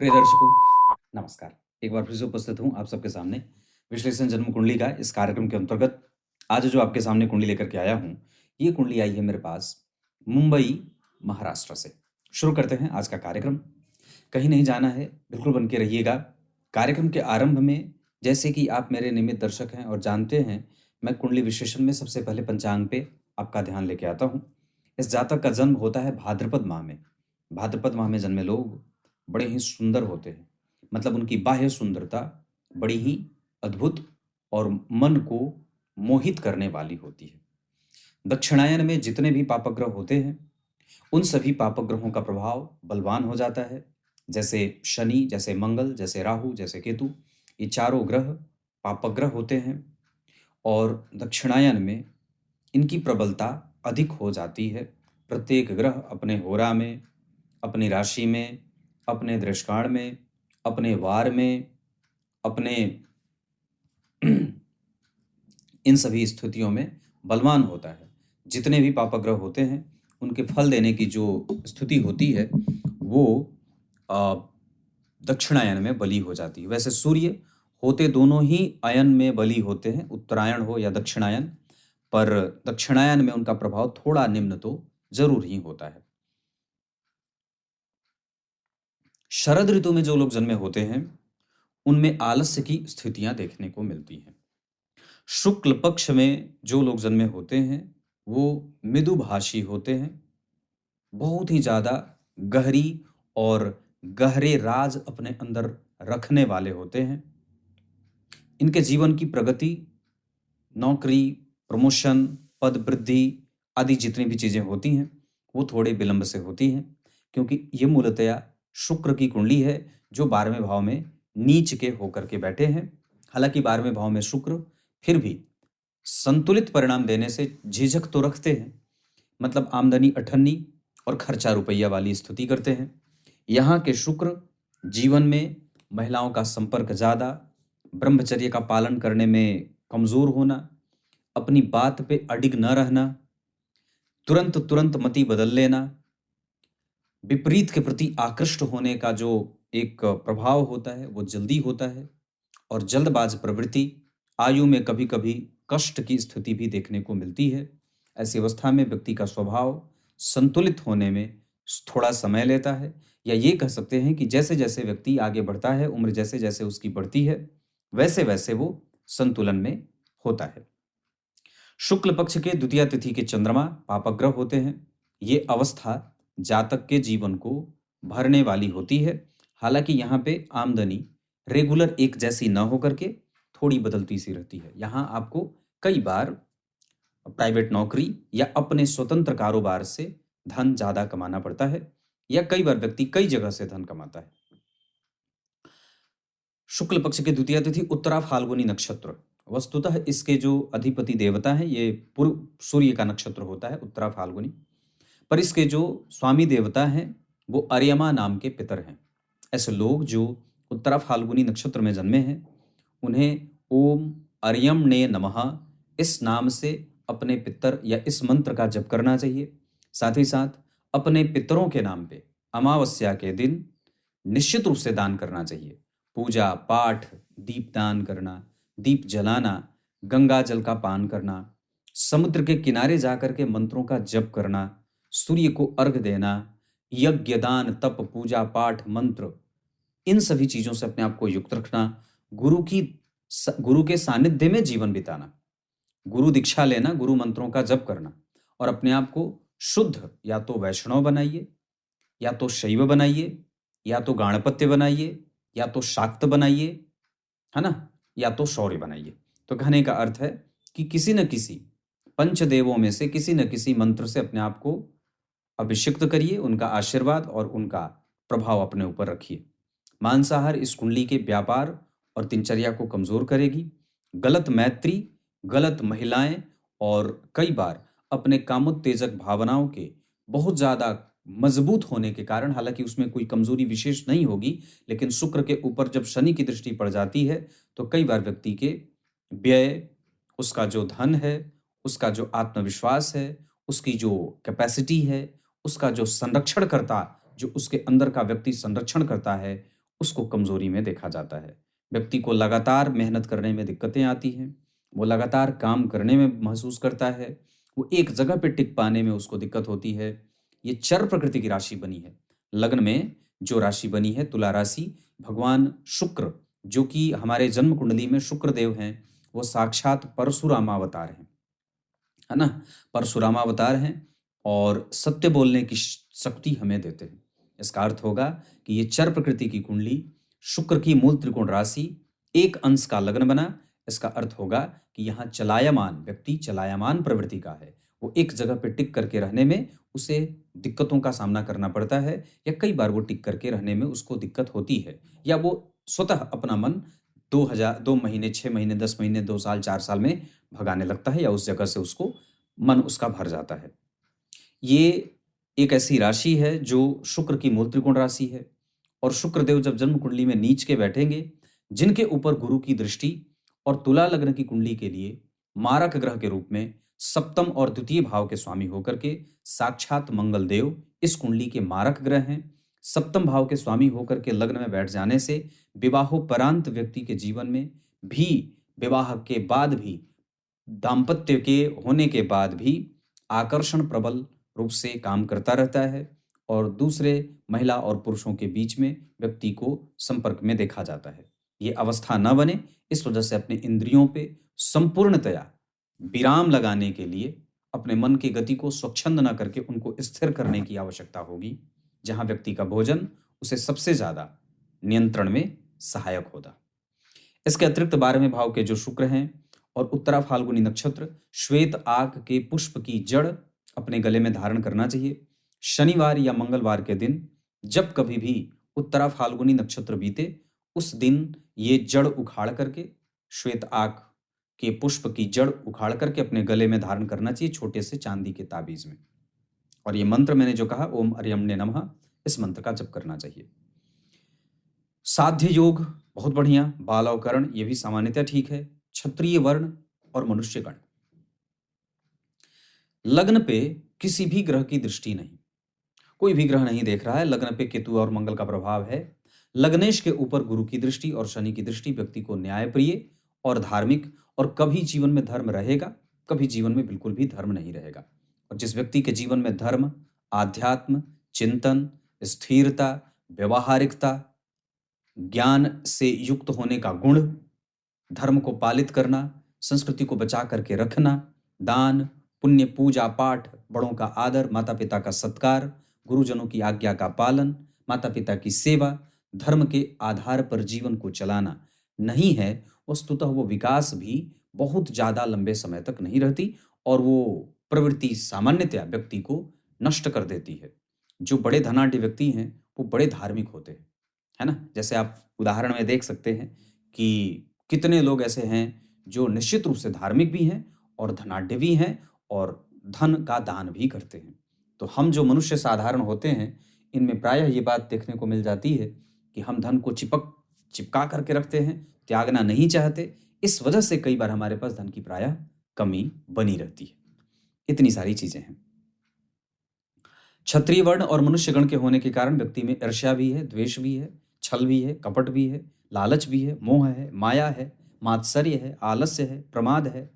प्रिय दर्शकों, नमस्कार। एक बार फिर से उपस्थित हूँ आप सबके सामने विश्लेषण जन्म कुंडली का इस कार्यक्रम के अंतर्गत। आज जो आपके सामने कुंडली लेकर के आया हूँ, ये कुंडली आई है मेरे पास मुंबई, महाराष्ट्र से। शुरू करते हैं आज का कार्यक्रम। कहीं नहीं जाना है, बिल्कुल बन के रहिएगा। कार्यक्रम के आरंभ में, जैसे कि आप मेरे नियमित दर्शक हैं और जानते हैं, मैं कुंडली विश्लेषण में सबसे पहले पंचांग पे आपका ध्यान लेके आता हूँ। इस जातक का जन्म होता है भाद्रपद माह में। भाद्रपद माह में जन्मे लोग बड़े ही सुंदर होते हैं। मतलब उनकी बाह्य सुंदरता बड़ी ही अद्भुत और मन को मोहित करने वाली होती है। दक्षिणायन में जितने भी पापग्रह होते हैं, उन सभी पापग्रहों का प्रभाव बलवान हो जाता है। जैसे शनि, जैसे मंगल, जैसे राहु, जैसे केतु, ये चारों ग्रह पापग्रह होते हैं और दक्षिणायन में इनकी प्रबलता अधिक हो जाती है। प्रत्येक ग्रह अपने होरा में, अपनी राशि में, अपने दृष्टांत में, अपने वार में, अपने इन सभी स्थितियों में बलवान होता है। जितने भी पापग्रह होते हैं, उनके फल देने की जो स्थिति होती है, वो दक्षिणायन में बली हो जाती है। वैसे सूर्य होते दोनों ही अयन में बली होते हैं, उत्तरायण हो या दक्षिणायन, पर दक्षिणायन में उनका प्रभाव थोड़ा निम्न तो जरूर ही होता है। शरद ऋतु में जो लोग जन्मे होते हैं, उनमें आलस्य की स्थितियां देखने को मिलती हैं। शुक्ल पक्ष में जो लोग जन्मे होते हैं, वो मृदुभाषी होते हैं। बहुत ही ज्यादा गहरी और गहरे राज अपने अंदर रखने वाले होते हैं। इनके जीवन की प्रगति, नौकरी, प्रमोशन, पद वृद्धि आदि जितनी भी चीजें होती हैं, वो थोड़े विलंब से होती हैं, क्योंकि ये मूलतया शुक्र की कुंडली है जो 12वें भाव में नीच के होकर के बैठे हैं। हालांकि 12वें भाव में शुक्र फिर भी संतुलित परिणाम देने से झिझक तो रखते हैं। मतलब आमदनी अठन्नी और खर्चा रुपया वाली स्थिति करते हैं। यहाँ के शुक्र जीवन में महिलाओं का संपर्क ज्यादा, ब्रह्मचर्य का पालन करने में कमजोर होना, अपनी बात पे अडिग न रहना, तुरंत तुरंत मति बदल लेना, विपरीत के प्रति आकृष्ट होने का जो एक प्रभाव होता है, वो जल्दी होता है। और जल्दबाज प्रवृत्ति, आयु में कभी कभी कष्ट की स्थिति भी देखने को मिलती है। ऐसी अवस्था में व्यक्ति का स्वभाव संतुलित होने में थोड़ा समय लेता है, या ये कह सकते हैं कि जैसे जैसे व्यक्ति आगे बढ़ता है, उम्र जैसे जैसे उसकी बढ़ती है, वैसे वैसे वो संतुलन में होता है। शुक्ल पक्ष के द्वितीय तिथि के चंद्रमा पापग्रह होते हैं। ये अवस्था जातक के जीवन को भरने वाली होती है। हालांकि यहाँ पे आमदनी रेगुलर एक जैसी न होकर के थोड़ी बदलती सी रहती है। यहाँ आपको कई बार प्राइवेट नौकरी या अपने स्वतंत्र कारोबार से धन ज्यादा कमाना पड़ता है, या कई बार व्यक्ति कई जगह से धन कमाता है। शुक्ल पक्ष के द्वितीय तिथि उत्तरा फाल्गुनी नक्षत्र, वस्तुतः इसके जो अधिपति देवता है, ये पूर्व सूर्य का नक्षत्र होता है उत्तरा फाल्गुनी, पर इसके जो स्वामी देवता हैं वो अर्यमा नाम के पितर हैं। ऐसे लोग जो उत्तरा फाल्गुनी नक्षत्र में जन्मे हैं, उन्हें ओम अर्यम ने नमः इस नाम से अपने पितर या इस मंत्र का जप करना चाहिए। साथ ही साथ अपने पितरों के नाम पे अमावस्या के दिन निश्चित रूप से दान करना चाहिए। पूजा पाठ, दीपदान करना, दीप जलाना, गंगा जल का पान करना, समुद्र के किनारे जाकर के मंत्रों का जप करना, सूर्य को अर्घ देना, यज्ञ दान तप पूजा पाठ मंत्र, इन सभी चीजों से अपने आप को युक्त रखना, गुरु के सानिध्य में जीवन बिताना, गुरु दीक्षा लेना, गुरु मंत्रों का जप करना, और अपने आप को शुद्ध या तो वैष्णव बनाइए, या तो शैव बनाइए, या तो गाणपत्य बनाइए, या तो शाक्त बनाइए, है ना, या तो शौर्य बनाइए। तो कहने का अर्थ है कि किसी न किसी पंचदेवों में से किसी न किसी मंत्र से अपने आप को अभिषिक्त करिए, उनका आशीर्वाद और उनका प्रभाव अपने ऊपर रखिए। मांसाहार इस कुंडली के व्यापार और दिनचर्या को कमजोर करेगी। गलत मैत्री, गलत महिलाएं और कई बार अपने कामोत्तेजक भावनाओं के बहुत ज्यादा मजबूत होने के कारण, हालांकि उसमें कोई कमजोरी विशेष नहीं होगी, लेकिन शुक्र के ऊपर जब शनि की दृष्टि पड़ जाती है, तो कई बार व्यक्ति के व्यय, उसका जो धन है, उसका जो आत्मविश्वास है, उसकी जो कैपेसिटी है, उसका जो संरक्षण करता, जो उसके अंदर का व्यक्ति संरक्षण करता है, उसको कमजोरी में देखा जाता है। व्यक्ति को लगातार मेहनत करने में दिक्कतें आती हैं, वो लगातार काम करने में महसूस करता है, वो एक जगह पे टिक पाने में उसको दिक्कत होती है। ये चर प्रकृति की राशि बनी है। लग्न में जो राशि बनी है तुला राशि, भगवान शुक्र जो कि हमारे जन्म कुंडली में शुक्र देव हैं, वो साक्षात परशुराम अवतार हैं, है ना। परशुराम अवतार हैं और सत्य बोलने की शक्ति हमें देते हैं। इसका अर्थ होगा कि ये चर प्रकृति की कुंडली, शुक्र की मूल त्रिकोण राशि, एक अंश का लग्न बना। इसका अर्थ होगा कि यहाँ चलायमान व्यक्ति चलायमान प्रवृत्ति का है, वो एक जगह पे टिक करके रहने में उसे दिक्कतों का सामना करना पड़ता है, या कई बार वो टिक करके रहने में उसको दिक्कत होती है, या वो स्वतः अपना मन 2 महीने 6 महीने 10 महीने 2 साल 4 साल में भगाने लगता है, या उस जगह से उसको मन उसका भर जाता है। ये एक ऐसी राशि है जो शुक्र की मूल त्रिकोण राशि है, और शुक्र देव जब जन्म कुंडली में नीच के बैठेंगे, जिनके ऊपर गुरु की दृष्टि और तुला लग्न की कुंडली के लिए मारक ग्रह के रूप में सप्तम और द्वितीय भाव के स्वामी होकर के साक्षात मंगल देव इस कुंडली के मारक ग्रह हैं। सप्तम भाव के स्वामी होकर के लग्न में बैठ जाने से विवाहोपरांत व्यक्ति के जीवन में भी, विवाह के बाद भी, दाम्पत्य के होने के बाद भी आकर्षण प्रबल रूप से काम करता रहता है, और दूसरे महिला और पुरुषों के बीच में व्यक्ति को संपर्क में देखा जाता है। ये अवस्था न बने, इस वजह से अपने इंद्रियों पे संपूर्णतया विराम लगाने के लिए अपने मन की गति को स्वच्छंद न करके उनको स्थिर करने की आवश्यकता होगी, जहां व्यक्ति का भोजन उसे सबसे ज्यादा नियंत्रण में सहायक होगा। इसके अतिरिक्त 12वें भाव के जो शुक्र हैं और उत्तरा फाल्गुनी नक्षत्र, श्वेत आग के पुष्प की जड़ अपने गले में धारण करना चाहिए। शनिवार या मंगलवार के दिन जब कभी भी उत्तरा फाल्गुनी नक्षत्र बीते, उस दिन ये जड़ उखाड़ करके, श्वेत आग के पुष्प की जड़ उखाड़ करके अपने गले में धारण करना चाहिए, छोटे से चांदी के ताबीज में। और ये मंत्र मैंने जो कहा, ओम अर्यम्ने नमः, इस मंत्र का जप करना चाहिए। साध्य योग बहुत बढ़िया, बाल और कर्ण ये भी सामान्यतः ठीक है। क्षत्रिय वर्ण और मनुष्य गण, लग्न पे किसी भी ग्रह की दृष्टि नहीं, कोई भी ग्रह नहीं देख रहा है। लग्न पे केतु और मंगल का प्रभाव है। लग्नेश के ऊपर गुरु की दृष्टि और शनि की दृष्टि व्यक्ति को न्यायप्रिय और धार्मिक, और कभी जीवन में धर्म रहेगा, कभी जीवन में बिल्कुल भी धर्म नहीं रहेगा। और जिस व्यक्ति के जीवन में धर्म, आध्यात्म, चिंतन, स्थिरता, व्यवहारिकता, ज्ञान से युक्त होने का गुण, धर्म को पालित करना, संस्कृति को बचा करके रखना, दान पुण्य, पूजा पाठ, बड़ों का आदर, माता पिता का सत्कार, गुरुजनों की आज्ञा का पालन, माता पिता की सेवा, धर्म के आधार पर जीवन को चलाना नहीं है, वस्तुतः वो विकास भी बहुत ज्यादा लंबे समय तक नहीं रहती, और वो प्रवृत्ति सामान्यतया व्यक्ति को नष्ट कर देती है। जो बड़े धनाढ्य व्यक्ति हैं वो बड़े धार्मिक होते हैं, है ना। जैसे आप उदाहरण में देख सकते हैं कि कितने लोग ऐसे हैं जो निश्चित रूप से धार्मिक भी हैं और धनाढ्य भी हैं और धन का दान भी करते हैं। तो हम जो मनुष्य साधारण होते हैं, इनमें प्रायः ये बात देखने को मिल जाती है कि हम धन को चिपका करके रखते हैं, त्यागना नहीं चाहते। इस वजह से कई बार हमारे पास धन की प्रायः कमी बनी रहती है। इतनी सारी चीजें हैं। क्षत्रिय वर्ण और मनुष्य गण के होने के कारण व्यक्ति में ईर्ष्या भी है, द्वेष भी है, छल भी है, कपट भी है, लालच भी है, मोह है, माया है, मात्सर्य है, आलस्य है, प्रमाद है।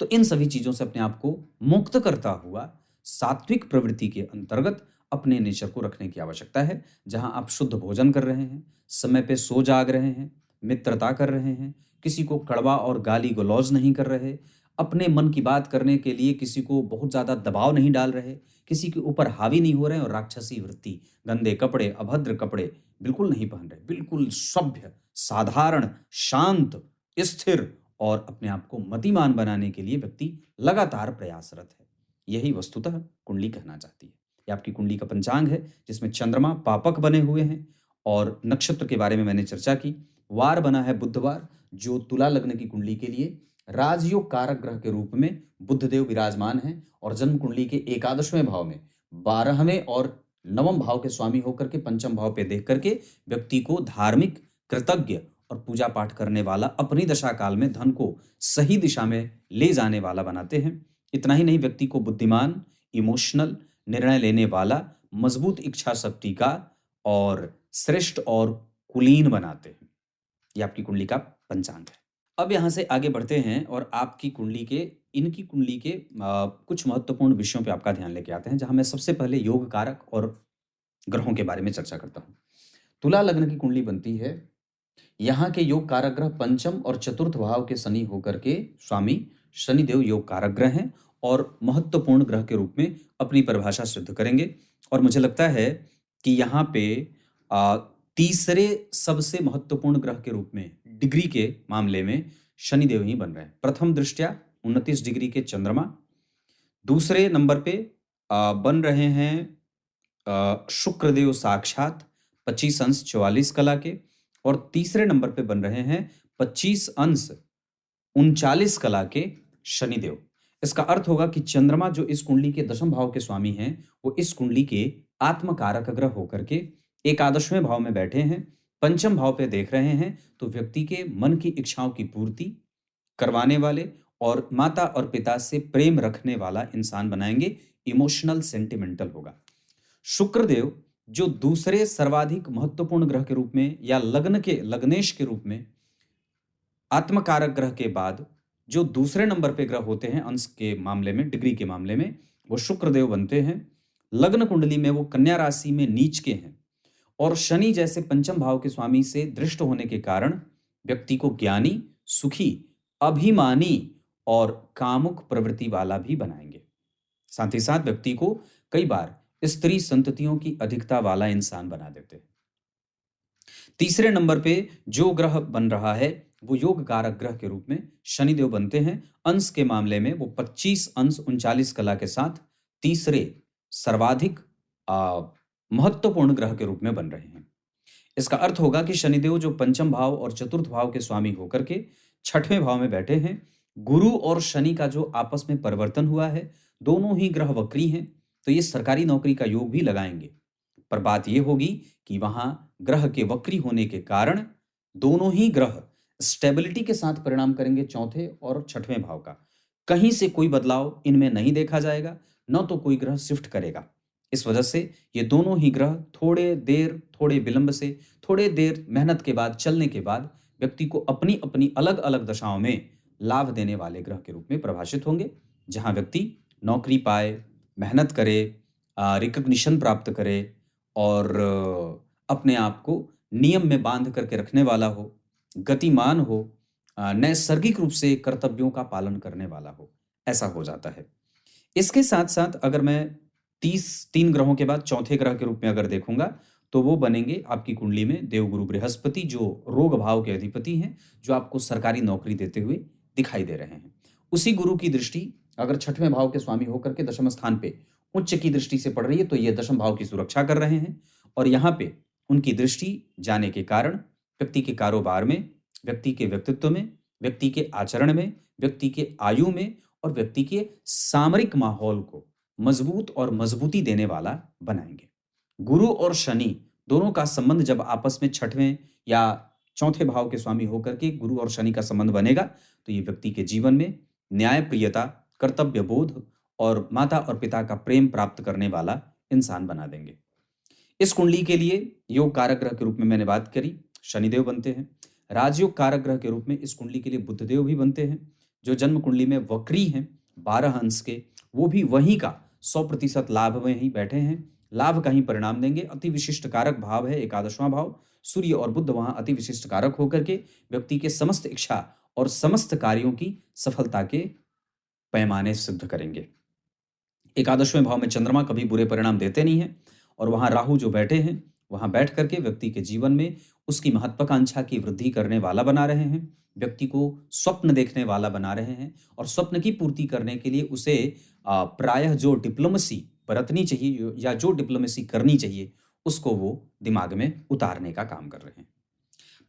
तो इन सभी चीजों से अपने आप को मुक्त करता हुआ सात्विक प्रवृत्ति के अंतर्गत अपने नेचर को रखने की आवश्यकता है, जहां आप शुद्ध भोजन कर रहे हैं, समय पे सो जाग रहे हैं, मित्रता कर रहे हैं, किसी को कड़वा और गाली गलौज नहीं कर रहे, अपने मन की बात करने के लिए किसी को बहुत ज्यादा दबाव नहीं डाल रहे, किसी के ऊपर हावी नहीं हो रहे, और राक्षसी वृत्ति, गंदे कपड़े, अभद्र कपड़े बिल्कुल नहीं पहन रहे, बिल्कुल सभ्य, साधारण, शांत, स्थिर और अपने आप को मतिमान बनाने के लिए व्यक्ति लगातार प्रयासरत है। यही वस्तुतः कुंडली कहना चाहती है। ये आपकी कुंडली का पंचांग है, जिसमें चंद्रमा पापक बने हुए हैं, और नक्षत्र के बारे में मैंने चर्चा की। वार बना है बुधवार, जो तुला लग्न की कुंडली के लिए राजयोग कारक ग्रह के रूप में बुधदेव विराजमान है, और जन्म कुंडली के 11वें भाव में 12वें और 9वें भाव के स्वामी होकर के पंचम भाव पे देख करके व्यक्ति को धार्मिक, कृतज्ञ और पूजा पाठ करने वाला, अपनी दशा काल में धन को सही दिशा में ले जाने वाला बनाते हैं। इतना ही नहीं, व्यक्ति को बुद्धिमान, इमोशनल, निर्णय लेने वाला, मजबूत इच्छा शक्ति का और श्रेष्ठ और कुलीन बनाते हैं। ये आपकी कुंडली का पंचांग है। अब यहाँ से आगे बढ़ते हैं और आपकी कुंडली के इनकी कुंडली के कुछ महत्वपूर्ण विषयों पे आपका ध्यान लेके आते हैं, जहाँ मैं सबसे पहले योग कारक और ग्रहों के बारे में चर्चा करता हूँ। तुला लग्न की कुंडली बनती है। यहाँ के योग कारक ग्रह पंचम और चतुर्थ भाव के शनि होकर के स्वामी शनिदेव योग कारक ग्रह हैं और महत्वपूर्ण ग्रह के रूप में अपनी परिभाषा सिद्ध करेंगे। और मुझे लगता है कि यहाँ पे तीसरे सबसे महत्वपूर्ण ग्रह के रूप में डिग्री के मामले में शनिदेव ही बन रहे हैं। प्रथम दृष्टया 29 डिग्री के चंद्रमा, दूसरे नंबर पे बन रहे हैं शुक्रदेव साक्षात 25 अंश 44 कला के, और तीसरे नंबर पे बन रहे हैं 25 अंश 39 कला के शनिदेव। इसका अर्थ होगा कि चंद्रमा जो इस कुंडली के दशम भाव के स्वामी हैं, वो इस कुंडली के आत्मकारक ग्रह होकर के एकादशवें भाव में बैठे हैं, पंचम भाव पे देख रहे हैं, तो व्यक्ति के मन की इच्छाओं की पूर्ति करवाने वाले और माता और पिता से प्रेम रखने वाला इंसान बनाएंगे। इमोशनल सेंटिमेंटल होगा। शुक्रदेव जो दूसरे सर्वाधिक महत्वपूर्ण ग्रह के रूप में या लग्नेश के रूप में आत्मकारक ग्रह के बाद जो दूसरे नंबर पे ग्रह होते हैं अंश के मामले में, डिग्री के मामले में, वो शुक्रदेव बनते हैं। लग्न कुंडली में वो कन्या राशि में नीच के हैं और शनि जैसे पंचम भाव के स्वामी से दृष्ट होने के कारण व्यक्ति को ज्ञानी, सुखी, अभिमानी और कामुक प्रवृत्ति वाला भी बनाएंगे। साथ ही साथ व्यक्ति को कई बार स्त्री संततियों की अधिकता वाला इंसान बना देते हैं। तीसरे नंबर पे जो ग्रह बन रहा है वो योग कारक ग्रह के रूप में शनिदेव बनते हैं। अंश के मामले में वो 25 अंश 39 कला के साथ तीसरे सर्वाधिक महत्वपूर्ण ग्रह के रूप में बन रहे हैं। इसका अर्थ होगा कि शनिदेव जो पंचम भाव और चतुर्थ भाव के स्वामी होकर के छठवें भाव में बैठे हैं। गुरु और शनि का जो आपस में परिवर्तन हुआ है, दोनों ही ग्रह वक्री हैं, तो ये सरकारी नौकरी का योग भी लगाएंगे। पर बात यह होगी कि वहां ग्रह के वक्री होने के कारण दोनों ही ग्रह स्टेबिलिटी के साथ परिणाम करेंगे चौथे और छठवें भाव का। कहीं से कोई बदलाव इनमें नहीं देखा जाएगा, न तो कोई ग्रह शिफ्ट करेगा। इस वजह से ये दोनों ही ग्रह थोड़े विलंब से, थोड़े देर मेहनत के बाद, चलने के बाद व्यक्ति को अपनी अपनी अलग अलग दशाओं में लाभ देने वाले ग्रह के रूप में प्रभाषित होंगे। जहां व्यक्ति नौकरी पाए, मेहनत करे, रिकग्निशन प्राप्त करे और अपने आप को नियम में बांध करके रखने वाला हो, गतिमान हो, नैसर्गिक रूप से कर्तव्यों का पालन करने वाला हो, ऐसा हो जाता है। इसके साथ साथ अगर मैं 3 ग्रहों के बाद चौथे ग्रह के रूप में अगर देखूंगा तो वो बनेंगे आपकी कुंडली में देवगुरु बृहस्पति, जो रोग भाव के अधिपति हैं, जो आपको सरकारी नौकरी देते हुए दिखाई दे रहे हैं। उसी गुरु की दृष्टि अगर छठवें भाव के स्वामी होकर के दशम स्थान पे उच्च की दृष्टि से पड़ रही है, तो ये दशम भाव की सुरक्षा कर रहे हैं। और यहाँ पे उनकी दृष्टि जाने के कारण व्यक्ति के कारोबार में, व्यक्ति के व्यक्तित्व में, व्यक्ति के आचरण में, व्यक्ति के आयु में और व्यक्ति के सामरिक माहौल को मजबूत और मजबूती देने वाला बनाएंगे। गुरु और शनि दोनों का संबंध जब आपस में छठवें या चौथे भाव के स्वामी होकर के गुरु और शनि का संबंध बनेगा, तो ये व्यक्ति के जीवन में न्याय प्रियता, कर्तव्य बोध और माता और पिता का प्रेम प्राप्त करने वाला इंसान बना देंगे। इस कुंडली के लिए योग कारक ग्रह के रूप में मैंने बात करी, शनिदेव बनते हैं। राजयोग कारक ग्रह के रूप में इस कुंडली के लिए बुधदेव भी बनते हैं, जो जन्म कुंडली में वक्री हैं 12 अंश के, वो भी वहीं का 100% लाभ में ही बैठे हैं, लाभ का ही परिणाम देंगे। अति विशिष्ट कारक भाव है एकादशवां भाव, सूर्य और बुध वहां अति विशिष्ट कारक होकर के व्यक्ति के समस्त इच्छा और समस्त कार्यों की सफलता के पैमाने सिद्ध करेंगे। एकादशवें भाव में चंद्रमा कभी बुरे परिणाम देते नहीं है और वहां राहु जो बैठे हैं, वहां बैठ करके व्यक्ति के जीवन में उसकी महत्वाकांक्षा की वृद्धि करने वाला बना रहे हैं, व्यक्ति को स्वप्न देखने वाला बना रहे हैं और स्वप्न की पूर्ति करने के लिए उसे प्रायः जो डिप्लोमेसी बरतनी चाहिए या जो डिप्लोमेसी करनी चाहिए, उसको वो दिमाग में उतारने का काम कर रहे हैं।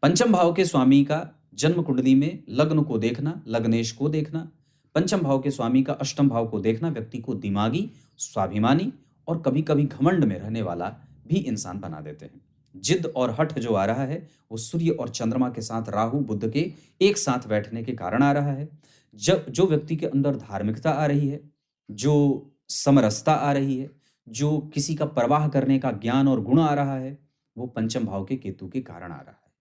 पंचम भाव के स्वामी का जन्म कुंडली में लग्न को देखना, लग्नेश को देखना, पंचम भाव के स्वामी का अष्टम भाव को देखना व्यक्ति को दिमागी, स्वाभिमानी और कभी कभी घमंड में रहने वाला भी इंसान बना देते हैं। जिद और हठ जो आ रहा है वो सूर्य और चंद्रमा के साथ राहु बुध के एक साथ बैठने के कारण आ रहा है। जब जो व्यक्ति के अंदर धार्मिकता आ रही है, जो समरसता आ रही है, जो किसी का परवाह करने का ज्ञान और गुण आ रहा है, वो पंचम भाव के केतु के कारण आ रहा है।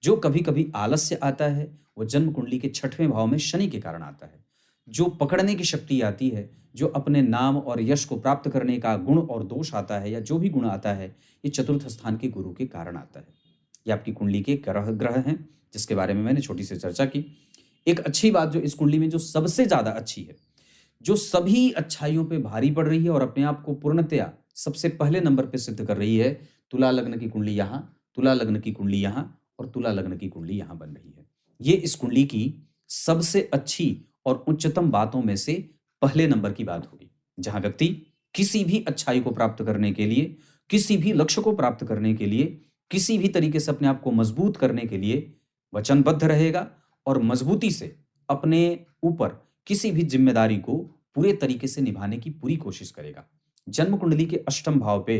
जो कभी-कभी आलस्य आता है, वो जन्म कुंडली के 6वें भाव में शनि के कारण आता है। जो पकड़ने की शक्ति आती है, जो अपने नाम और यश को प्राप्त करने का गुण और दोष आता है, या जो भी गुण आता है, ये चतुर्थ स्थान के गुरु के कारण आता है। ये आपकी कुंडली के ग्रह हैं, जिसके बारे में मैंने छोटी सी चर्चा की। एक अच्छी बात जो इस कुंडली में जो सबसे ज्यादा अच्छी है, जो सभी अच्छाइयों पे भारी पड़ रही है और अपने आप को पूर्णतया सबसे पहले नंबर पे सिद्ध कर रही है, तुला लग्न की कुंडली यहाँ, तुला लग्न की कुंडली यहाँ और तुला लग्न की कुंडली यहाँ बन रही है। ये इस कुंडली की सबसे अच्छी और उच्चतम बातों में से पहले नंबर की बात होगी, जहां व्यक्ति किसी भी अच्छाई को प्राप्त करने के लिए, किसी भी लक्ष्य को प्राप्त करने के लिए, किसी भी तरीके से अपने आप को मजबूत करने के लिए वचनबद्ध रहेगा और मजबूती से अपने ऊपर किसी भी जिम्मेदारी को पूरे तरीके से निभाने की पूरी कोशिश करेगा। जन्म कुंडली के अष्टम भाव पे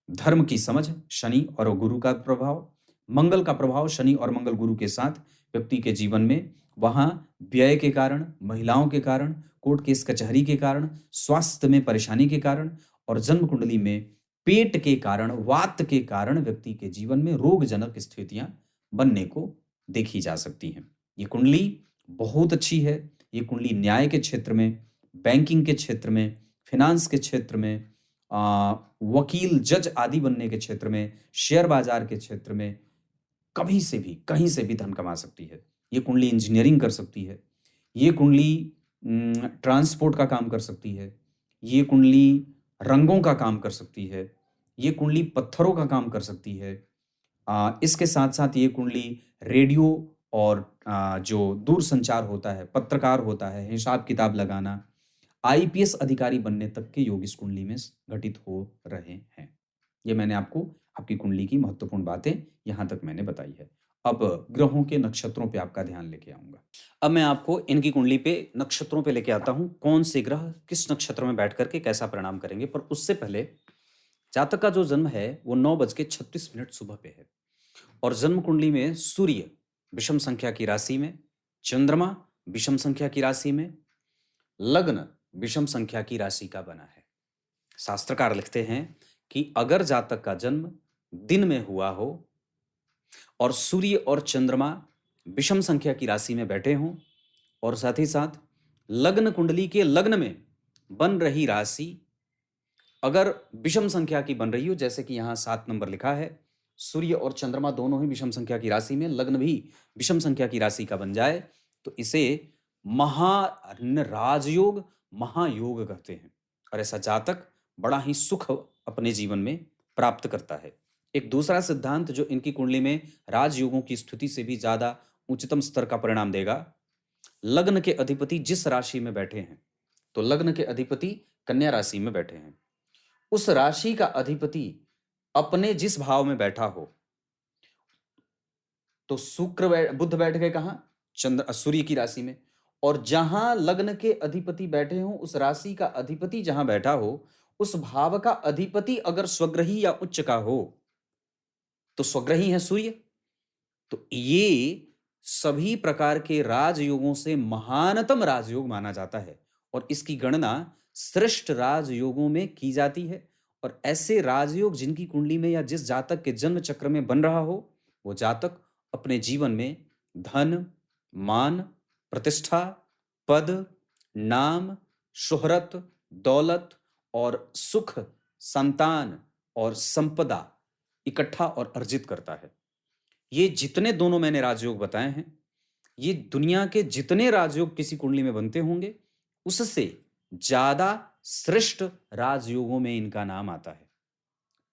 धर्म की समझ, शनि और गुरु का प्रभाव, मंगल का प्रभाव शनि और मंगल गुरु के साथ व्यक्ति के जीवन में, वहां व्यय के कारण, महिलाओं के कारण, कोर्ट केस कचहरी के कारण, स्वास्थ्य में परेशानी के कारण और जन्म कुंडली में पेट के कारण, वात के कारण व्यक्ति के जीवन में रोगजनक स्थितियां बनने को देखी जा सकती हैं। ये कुंडली बहुत अच्छी है। ये कुंडली न्याय के क्षेत्र में, बैंकिंग के क्षेत्र में, फिनांस के क्षेत्र में, वकील, जज आदि बनने के क्षेत्र में, शेयर बाजार के क्षेत्र में कभी से भी, कहीं से भी धन कमा सकती है। ये कुंडली इंजीनियरिंग कर सकती है। ये कुंडली ट्रांसपोर्ट का काम कर सकती है। ये कुंडली रंगों का काम कर सकती है। ये कुंडली पत्थरों का काम कर सकती है। इसके साथ साथ ये कुंडली रेडियो और जो दूर संचार होता है, पत्रकार होता है, हिसाब किताब लगाना, आईपीएस अधिकारी बनने तक के योग इस कुंडली में घटित हो रहे हैं। ये मैंने आपको आपकी कुंडली की महत्वपूर्ण बातें यहां तक मैंने बताई है। अब ग्रहों के नक्षत्रों पे आपका ध्यान लेके आऊंगा। अब मैं आपको इनकी कुंडली पे नक्षत्रों पे लेके आता हूं, कौन से ग्रह किस नक्षत्र में बैठ करके कैसा परिणाम करेंगे। पर उससे पहले जातक का जो जन्म है वो 9:36 सुबह पे है और जन्म कुंडली में सूर्य विषम संख्या की राशि में, चंद्रमा विषम संख्या की राशि में, लग्न विषम संख्या की राशि का बना है। शास्त्रकार लिखते हैं कि अगर जातक का जन्म दिन में हुआ हो और सूर्य और चंद्रमा विषम संख्या की राशि में बैठे हों और साथ ही साथ लग्न कुंडली के लग्न में बन रही राशि अगर विषम संख्या की बन रही हो, जैसे कि यहाँ 7 नंबर लिखा है, सूर्य और चंद्रमा दोनों ही विषम संख्या की राशि में, लग्न भी विषम संख्या की राशि का बन जाए, तो इसे राजयोग, महायोग कहते हैं। और ऐसा जातक बड़ा ही सुख अपने जीवन में प्राप्त करता है। एक दूसरा सिद्धांत जो इनकी कुंडली में राजयोगों की स्थिति से भी ज्यादा उच्चतम स्तर का परिणाम देगा, लग्न के अधिपति जिस राशि में बैठे हैं, तो लग्न के अधिपति कन्या राशि में बैठे हैं, उस राशि का अधिपति अपने जिस भाव में बैठा हो, तो शुक्र बुध बैठ गए कहां? सूर्य की राशि में। और जहां लग्न के अधिपति बैठे हो, उस राशि का अधिपति जहां बैठा हो, उस भाव का अधिपति अगर स्वग्रही या उच्च का हो, तो स्वग्रही है सूर्य, तो ये सभी प्रकार के राजयोगों से महानतम राजयोग माना जाता है और इसकी गणना श्रेष्ठ राजयोगों में की जाती है। और ऐसे राजयोग जिनकी कुंडली में या जिस जातक के जन्म चक्र में बन रहा हो, वो जातक अपने जीवन में धन, मान, प्रतिष्ठा, पद, नाम, शोहरत, दौलत और सुख, संतान और संपदा इकट्ठा और अर्जित करता है। ये जितने दोनों मैंने राजयोग बताए हैं, ये दुनिया के जितने राजयोग किसी कुंडली में बनते होंगे, उससे ज्यादा श्रेष्ठ राजयोगों में इनका नाम आता है।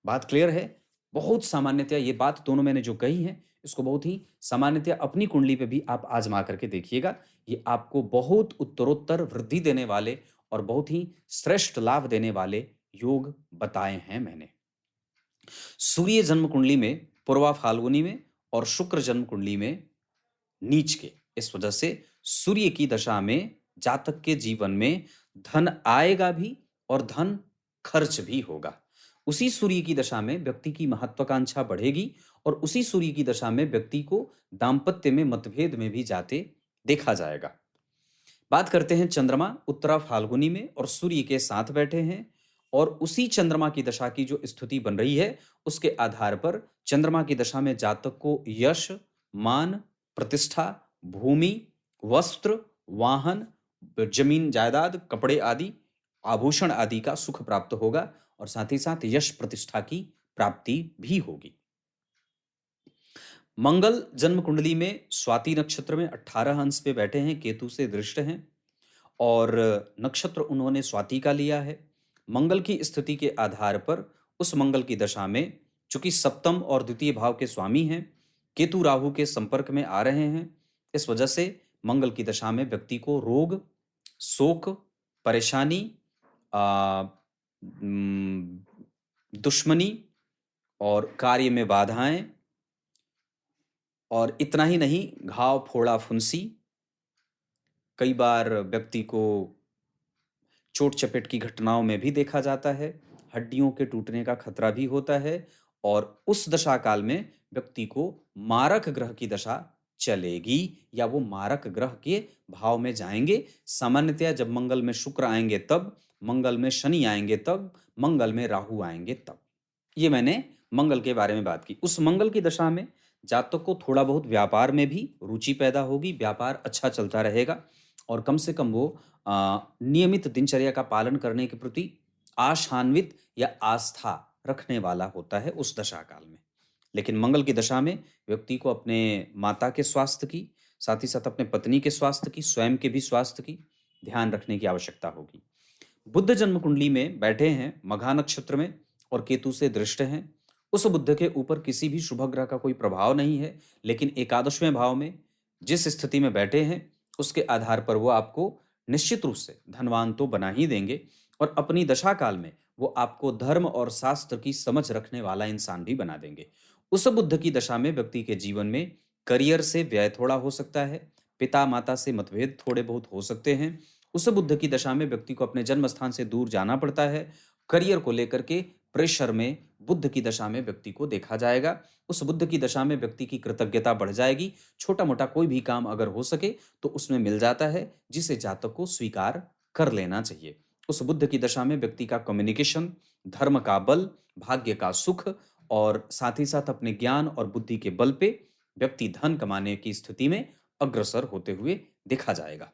बात क्लियर है? बहुत सामान्यतया ये बात दोनों मैंने जो कही है, इसको बहुत ही सामान्यतया अपनी कुंडली पे भी आप आजमा करके देखिएगा। ये आपको बहुत उत्तरोत्तर वृद्धि देने वाले और बहुत ही श्रेष्ठ लाभ देने वाले योग बताए हैं मैंने। सूर्य जन्म कुंडली में पूर्वा फाल्गुनी में और शुक्र जन्म कुंडली में नीच के, इस वजह से सूर्य की दशा में जातक के जीवन में धन आएगा भी और धन खर्च भी होगा। उसी सूर्य की दशा में व्यक्ति की महत्वाकांक्षा बढ़ेगी और उसी सूर्य की दशा में व्यक्ति को दाम्पत्य में मतभेद में भी जाते देखा जाएगा। बात करते हैं चंद्रमा उत्तरा फाल्गुनी में और सूर्य के साथ बैठे हैं और उसी चंद्रमा की दशा की जो स्थिति बन रही है, उसके आधार पर चंद्रमा की दशा में जातक को यश, मान, प्रतिष्ठा, भूमि, वस्त्र, वाहन, जमीन जायदाद, कपड़े आदि, आभूषण आदि का सुख प्राप्त होगा और साथ ही साथ यश प्रतिष्ठा की प्राप्ति भी होगी। मंगल जन्म कुंडली में स्वाति नक्षत्र में 18 अंश पे बैठे हैं, केतु से दृष्ट हैं और नक्षत्र उन्होंने स्वाति का लिया है। मंगल की स्थिति के आधार पर उस मंगल की दशा में चूंकि सप्तम और द्वितीय भाव के स्वामी हैं, केतु राहु के संपर्क में आ रहे हैं, इस वजह से मंगल की दशा में व्यक्ति को रोग, शोक, परेशानी, दुश्मनी और कार्य में बाधाएं और इतना ही नहीं, घाव, फोड़ा, फुंसी, कई बार व्यक्ति को चोट चपेट की घटनाओं में भी देखा जाता है, हड्डियों के टूटने का खतरा भी होता है और उस दशा काल में व्यक्ति को मारक ग्रह की दशा चलेगी या वो मारक ग्रह के भाव में जाएंगे। सामान्यतया जब मंगल में शुक्र आएंगे तब, मंगल में शनि आएंगे तब, मंगल में राहु आएंगे तब। ये मैंने मंगल के बारे में बात की। उस मंगल की दशा में जातक को थोड़ा बहुत व्यापार में भी रुचि पैदा होगी, व्यापार अच्छा चलता रहेगा और कम से कम वो नियमित दिनचर्या का पालन करने के प्रति आशान्वित या आस्था रखने वाला होता है उस दशा काल में। लेकिन मंगल की दशा में व्यक्ति को अपने माता के स्वास्थ्य की, साथ ही साथ अपने पत्नी के स्वास्थ्य की, स्वयं के भी स्वास्थ्य की ध्यान रखने की आवश्यकता होगी। बुध जन्म कुंडली में बैठे हैं मघा नक्षत्र में और केतु से दृष्ट हैं। उस बुध के ऊपर किसी भी शुभ ग्रह का कोई प्रभाव नहीं है, लेकिन एकादशवें भाव में जिस स्थिति में बैठे हैं उसके आधार पर वो आपको निश्चित रूप से धनवान तो बना ही देंगे और अपनी दशा काल में वो आपको धर्म और शास्त्र की समझ रखने वाला इंसान भी बना देंगे। उस बुध की दशा में व्यक्ति के जीवन में करियर से व्यय थोड़ा हो सकता है, पिता माता से मतभेद थोड़े बहुत हो सकते हैं। उस बुध की दशा में व्यक्ति को अपने जन्म स्थान से दूर जाना पड़ता है। करियर को लेकर के प्रेशर में बुध की दशा में व्यक्ति को देखा जाएगा। उस बुध की दशा में व्यक्ति की कृतज्ञता बढ़ जाएगी। छोटा मोटा कोई भी काम अगर हो सके तो उसमें मिल जाता है, जिसे जातक को स्वीकार कर लेना चाहिए। उस बुध की दशा में व्यक्ति का कम्युनिकेशन, धर्म का बल, भाग्य का सुख और साथ ही साथ अपने ज्ञान और बुद्धि के बल पे व्यक्ति धन कमाने की स्थिति में अग्रसर होते हुए देखा जाएगा।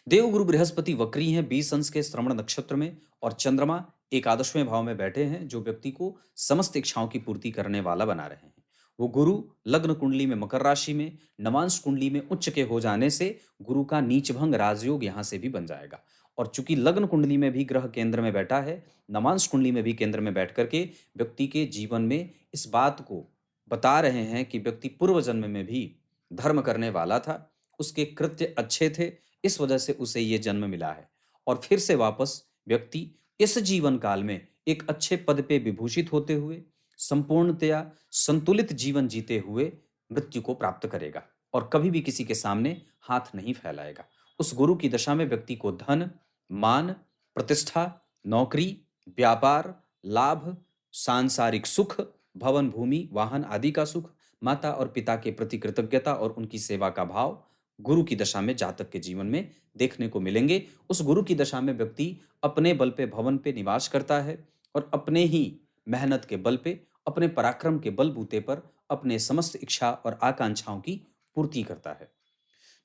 देवगुरु बृहस्पति वक्री हैं 20 अंश के श्रवण नक्षत्र में और चंद्रमा एकादशवें भाव में बैठे हैं, जो व्यक्ति को समस्त इच्छाओं की पूर्ति करने वाला बना रहे हैं। वो गुरु लग्न कुंडली में मकर राशि में, नवांश कुंडली में उच्च के हो जाने से गुरु का नीचभंग राजयोग यहां से भी बन जाएगा। और चूंकि लग्न कुंडली में भी ग्रह केंद्र में बैठा है, नवांश कुंडली में भी केंद्र में बैठ करके व्यक्ति के जीवन में इस बात को बता रहे हैं कि व्यक्ति पूर्व जन्म में भी धर्म करने वाला था, उसके कृत्य अच्छे थे, इस वजह से उसे ये जन्म मिला है और फिर से वापस व्यक्ति इस जीवन काल में एक अच्छे पद पे विभूषित होते हुए संपूर्णतया संतुलित जीवन जीते हुए मृत्यु को प्राप्त करेगा और कभी भी किसी के सामने हाथ नहीं फैलाएगा। उस गुरु की दशा में व्यक्ति को धन, मान, प्रतिष्ठा, नौकरी, व्यापार, लाभ, सांसारिक सुख, भवन, भूमि, वाहन आदि का सुख, माता और पिता के प्रति कृतज्ञता और उनकी सेवा का भाव गुरु की दशा में जातक के जीवन में देखने को मिलेंगे। उस गुरु की दशा में व्यक्ति अपने बल पे भवन पे निवास करता है और अपने ही मेहनत के बल पे, अपने पराक्रम के बलबूते पर अपने समस्त इच्छा और आकांक्षाओं की पूर्ति करता है।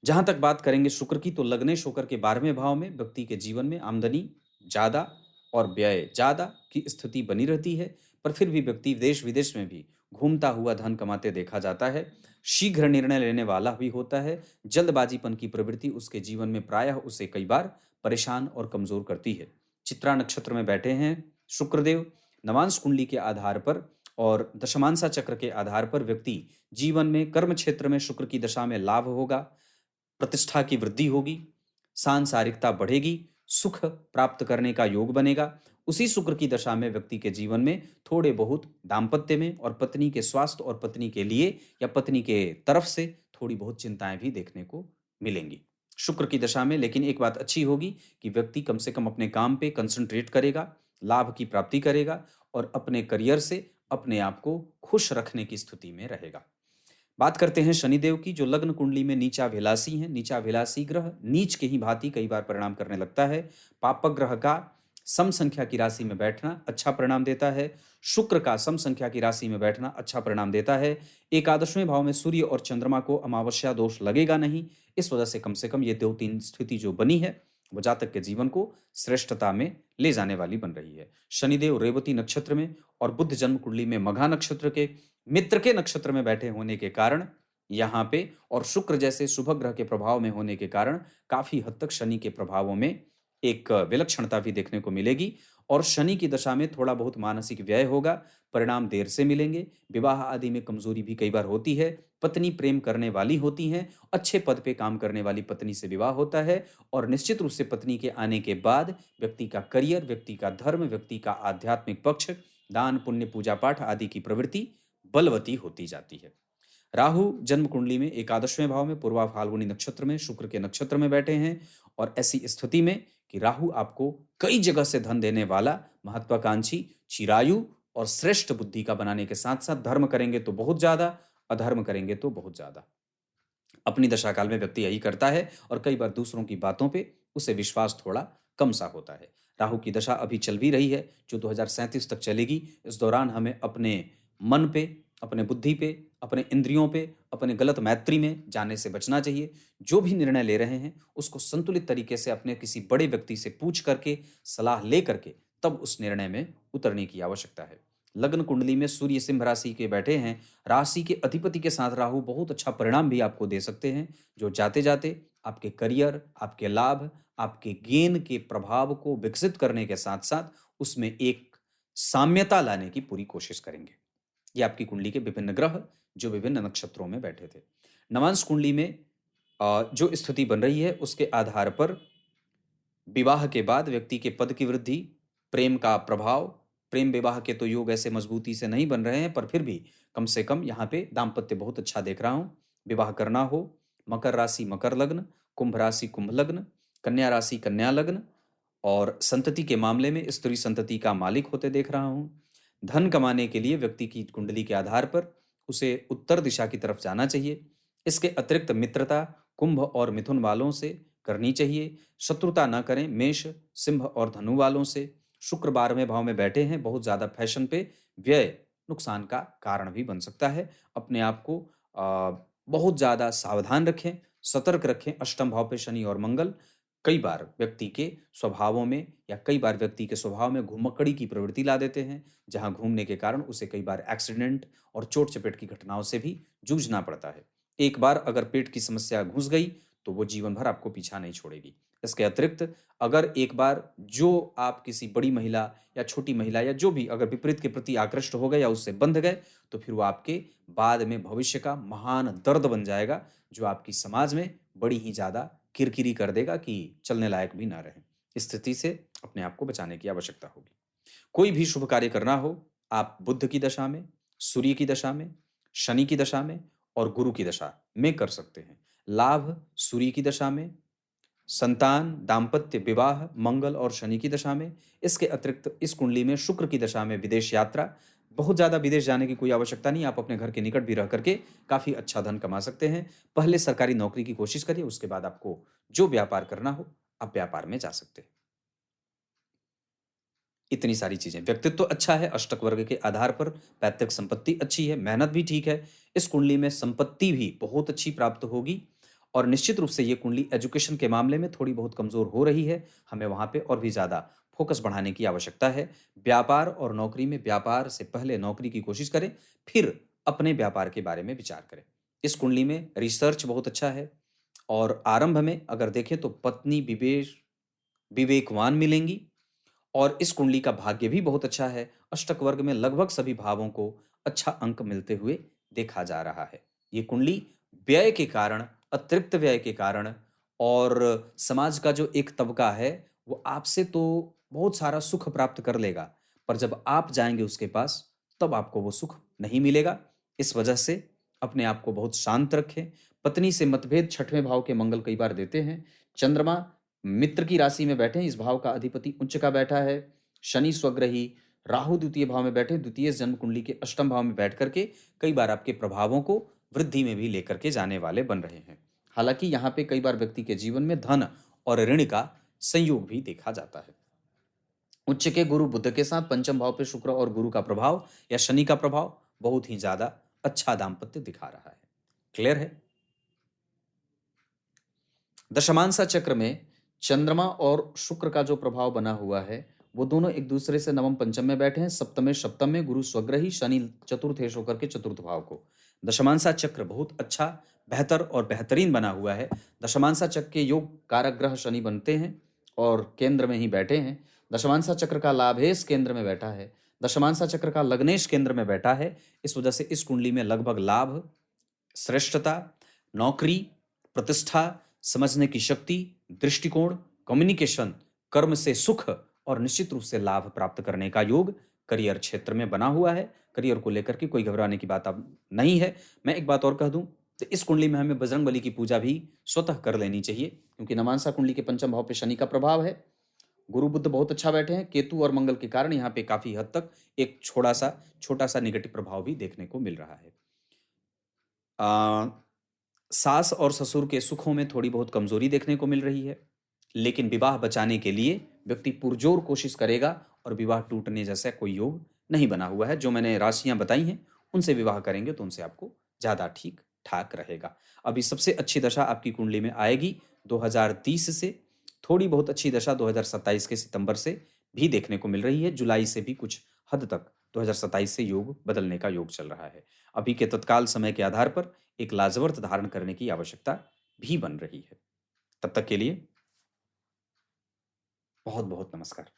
जहां तक बात करेंगे शुक्र की, तो लग्नेश होकर के 12वें भाव में व्यक्ति के जीवन में आमदनी ज्यादा और व्यय ज्यादा की स्थिति बनी रहती है, पर फिर भी व्यक्ति देश विदेश में भी घूमता हुआ धन कमाते देखा जाता है। शीघ्र निर्णय लेने वाला भी होता है। जल्दबाजीपन की प्रवृत्ति उसके जीवन में प्रायः उसे कई बार परेशान और कमजोर करती है। चित्रा नक्षत्र में बैठे हैं शुक्रदेव। नवांश कुंडली के आधार पर और दशमांसा चक्र के आधार पर व्यक्ति जीवन में कर्म क्षेत्र में शुक्र की दशा में लाभ होगा, प्रतिष्ठा की वृद्धि होगी, सांसारिकता बढ़ेगी, सुख प्राप्त करने का योग बनेगा। उसी शुक्र की दशा में व्यक्ति के जीवन में थोड़े बहुत दाम्पत्य में और पत्नी के स्वास्थ्य और पत्नी के लिए या पत्नी के तरफ से थोड़ी बहुत चिंताएं भी देखने को मिलेंगी शुक्र की दशा में। लेकिन एक बात अच्छी होगी कि व्यक्ति कम से कम अपने काम पे कंसंट्रेट करेगा, लाभ की प्राप्ति करेगा और अपने करियर से अपने आप को खुश रखने की स्थिति में रहेगा। बात करते हैं शनिदेव की, जो लग्न कुंडली में नीचाभिलाषी हैं। नीचाभिलाषी ग्रह नीच के ही भांति कई बार परिणाम करने लगता है। पापक ग्रह का सम संख्या की राशि में बैठना अच्छा परिणाम देता है। शुक्र का सम संख्या की राशि में बैठना अच्छा परिणाम देता है। एकादशवें भाव में सूर्य और चंद्रमा को अमावस्या दोष लगेगा नहीं। इस वजह से कम ये 2-3 स्थिति जो बनी है वो जातक के जीवन को श्रेष्ठता में ले जाने वाली बन रही है। शनिदेव रेवती नक्षत्र में और बुध जन्म कुंडली में मघा नक्षत्र के मित्र के नक्षत्र में बैठे होने के कारण यहाँ पे और शुक्र जैसे शुभ ग्रह के प्रभाव में होने के कारण काफी हद तक शनि के प्रभावों में एक विलक्षणता भी देखने को मिलेगी। और शनि की दशा में थोड़ा बहुत मानसिक व्यय होगा, परिणाम देर से मिलेंगे। विवाह आदि में कमजोरी भी कई बार होती है। पत्नी प्रेम करने वाली होती हैं, अच्छे पद पे काम करने वाली पत्नी से विवाह होता है और निश्चित रूप से पत्नी के आने के बाद व्यक्ति का करियर, व्यक्ति का धर्म, व्यक्ति का आध्यात्मिक पक्ष, दान पुण्य पूजा पाठ आदि की प्रवृत्ति बलवती होती जाती है। राहु जन्म कुंडली में एकादशवें भाव में पूर्वा फाल्गुनी नक्षत्र में शुक्र के नक्षत्र में बैठे हैं और ऐसी स्थिति में कि राहु आपको कई जगह से धन देने वाला, महत्वाकांक्षी, चिरायु और श्रेष्ठ बुद्धि का बनाने के साथ साथ धर्म करेंगे तो बहुत ज्यादा, अधर्म करेंगे तो बहुत ज्यादा। अपनी दशा काल में व्यक्ति यही करता है और कई बार दूसरों की बातों पे उसे विश्वास थोड़ा कम सा होता है। राहु की दशा अभी चल भी रही है जो 2037 तक चलेगी। इस दौरान हमें अपने मन पे, अपने बुद्धि पे, अपने इंद्रियों पे, अपने गलत मैत्री में जाने से बचना चाहिए। जो भी निर्णय ले रहे हैं उसको संतुलित तरीके से अपने किसी बड़े व्यक्ति से पूछ करके, सलाह ले करके तब उस निर्णय में उतरने की आवश्यकता है। लग्न कुंडली में सूर्य सिंह राशि के बैठे हैं, राशि के अधिपति के साथ राहु बहुत अच्छा परिणाम भी आपको दे सकते हैं जो जाते जाते आपके करियर, आपके लाभ, आपके गेन के प्रभाव को विकसित करने के साथ साथ उसमें एक साम्यता लाने की पूरी कोशिश करेंगे। ये आपकी कुंडली के विभिन्न ग्रह जो विभिन्न नक्षत्रों में बैठे थे। नवांश कुंडली में जो स्थिति बन रही है उसके आधार पर विवाह के बाद व्यक्ति के पद की वृद्धि, प्रेम का प्रभाव, प्रेम विवाह के तो योग ऐसे मजबूती से नहीं बन रहे हैं पर फिर भी कम से कम यहाँ पे दाम्पत्य बहुत अच्छा देख रहा हूँ। विवाह करना हो, मकर राशि मकर लग्न, कुंभ राशि कुंभ लग्न, कन्या राशि कन्या लग्न और संतति के मामले में स्त्री संतति का मालिक होते देख रहा हूँ। धन कमाने के लिए व्यक्ति की कुंडली के आधार पर उसे उत्तर दिशा की तरफ जाना चाहिए। इसके अतिरिक्त मित्रता कुंभ और मिथुन वालों से करनी चाहिए। शत्रुता न करें मेष, सिंह और धनु वालों से। शुक्र 12वें भाव में बैठे हैं, बहुत ज्यादा फैशन पे व्यय नुकसान का कारण भी बन सकता है। अपने आप को बहुत ज्यादा सावधान रखें, सतर्क रखें। अष्टम भाव पे शनि और मंगल कई बार व्यक्ति के स्वभावों में या कई बार व्यक्ति के स्वभाव में घुमक्कड़ी की प्रवृत्ति ला देते हैं, जहां घूमने के कारण उसे कई बार एक्सीडेंट और चोट चपेट की घटनाओं से भी जूझना पड़ता है। एक बार अगर पेट की समस्या घुस गई तो वो जीवन भर आपको पीछा नहीं छोड़ेगी। इसके अतिरिक्त अगर एक बार जो आप किसी बड़ी महिला या छोटी महिला या जो भी अगर विपरीत के प्रति आकृष्ट हो गए या उससे बंध गए तो फिर वो आपके बाद में भविष्य का महान दर्द बन जाएगा जो आपकी समाज में बड़ी ही ज्यादा किरकिरी कर देगा कि चलने लायक भी ना रहे। इस स्थिति से अपने आप को बचाने की आवश्यकता होगी। कोई भी शुभ कार्य करना हो आप बुध की दशा में, सूर्य की दशा में, शनि की दशा में और गुरु की दशा में कर सकते हैं। लाभ सूर्य की दशा में, संतान, दाम्पत्य, विवाह मंगल और शनि की दशा में। इसके अतिरिक्त इस कुंडली में शुक्र की दशा में विदेश यात्रा, बहुत ज्यादा विदेश जाने की कोई आवश्यकता नहीं, आप अपने घर के निकट भी रह करके काफी अच्छा धन कमा सकते हैं। पहले सरकारी नौकरी की कोशिश करिए, उसके बाद आपको जो व्यापार करना हो आप व्यापार में जा सकते हैं। इतनी सारी चीजें, व्यक्तित्व तो अच्छा है, अष्टक वर्ग के आधार पर पैतृक संपत्ति अच्छी है, मेहनत भी ठीक है। इस कुंडली में संपत्ति भी बहुत अच्छी प्राप्त होगी और निश्चित रूप से ये कुंडली एजुकेशन के मामले में थोड़ी बहुत कमजोर हो रही है, हमें वहां पे और भी ज्यादा फोकस बढ़ाने की आवश्यकता है। व्यापार और नौकरी में व्यापार से पहले नौकरी की कोशिश करें, फिर अपने व्यापार के बारे में विचार करें। इस कुंडली में रिसर्च बहुत अच्छा है और आरंभ में अगर देखें तो पत्नी विवेकवान मिलेंगी और इस कुंडली का भाग्य भी बहुत अच्छा है। अष्टक वर्ग में लगभग सभी भावों को अच्छा अंक मिलते हुए देखा जा रहा है। ये कुंडली व्यय के कारण, अतिरिक्त व्यय के कारण और समाज का जो एक तबका है वो आपसे तो बहुत सारा सुख प्राप्त कर लेगा पर जब आप जाएंगे उसके पास तब आपको वो सुख नहीं मिलेगा। इस वजह से अपने आप को बहुत शांत रखें। पत्नी से मतभेद 6वें भाव के मंगल कई बार देते हैं। चंद्रमा मित्र की राशि में बैठे, इस भाव का अधिपति उच्च का बैठा है। शनि स्वग्रही, राहु द्वितीय भाव में बैठे, द्वितीय जन्म कुंडली के अष्टम भाव में बैठ करके कई बार आपके प्रभावों को वृद्धि में भी लेकर के जाने वाले बन रहे हैं। हालांकि यहाँ पे कई बार व्यक्ति के जीवन में धन और ऋण का संयोग भी देखा जाता है। उच्च के गुरु बुध के साथ पंचम भाव पे शुक्र और गुरु का प्रभाव या शनि का प्रभाव बहुत ही ज्यादा अच्छा दाम्पत्य दिखा रहा है। क्लियर है? दशमांसा चक्र में चंद्रमा और शुक्र का जो प्रभाव बना हुआ है वो दोनों एक दूसरे से नवम पंचम में बैठे हैं। सप्तम में गुरु स्वग्रही, शनि चतुर्थेश होकर के चतुर्थ भाव को। दशमांसा चक्र बहुत अच्छा, बेहतर और बेहतरीन बना हुआ है। दशमांसा चक्र के योग कारक ग्रह शनि बनते हैं और केंद्र में ही बैठे हैं। दशमांसा चक्र का लाभेश केंद्र में बैठा है। दशमांसा चक्र का लग्नेश केंद्र में बैठा है। इस वजह से इस कुंडली में लगभग लाभ, श्रेष्ठता, नौकरी, प्रतिष्ठा, समझने की शक्ति, दृष्टिकोण, कम्युनिकेशन, कर्म से सुख और निश्चित रूप से लाभ प्राप्त करने का योग करियर क्षेत्र में बना हुआ है। करियर को लेकर के कोई घबराने की बात अब नहीं है। मैं एक बात और कह दूं तो इस कुंडली में हमें बजरंगबली की पूजा भी स्वतः कर लेनी चाहिए, क्योंकि नवांसा कुंडली के पंचम भाव पे शनि का प्रभाव है। गुरु बुध बहुत अच्छा बैठे हैं। केतु और मंगल के कारण यहाँ पे काफी हद तक एक छोटा सा निगेटिव प्रभाव भी देखने को मिल रहा है। सास और ससुर के सुखों में थोड़ी बहुत कमजोरी देखने को मिल रही है, लेकिन विवाह बचाने के लिए व्यक्ति पुरजोर कोशिश करेगा और विवाह टूटने जैसा कोई योग नहीं बना हुआ है। जो मैंने राशियां बताई हैं उनसे विवाह करेंगे तो उनसे आपको ज्यादा ठीक ठाक रहेगा। अभी सबसे अच्छी दशा आपकी कुंडली में आएगी 2030 से। थोड़ी बहुत अच्छी दशा 2027 के सितंबर से भी देखने को मिल रही है। जुलाई से भी कुछ हद तक 2027 से योग बदलने का योग चल रहा है। अभी के तत्काल समय के आधार पर एक लाजवर्त धारण करने की आवश्यकता भी बन रही है। तब तक के लिए बहुत बहुत नमस्कार।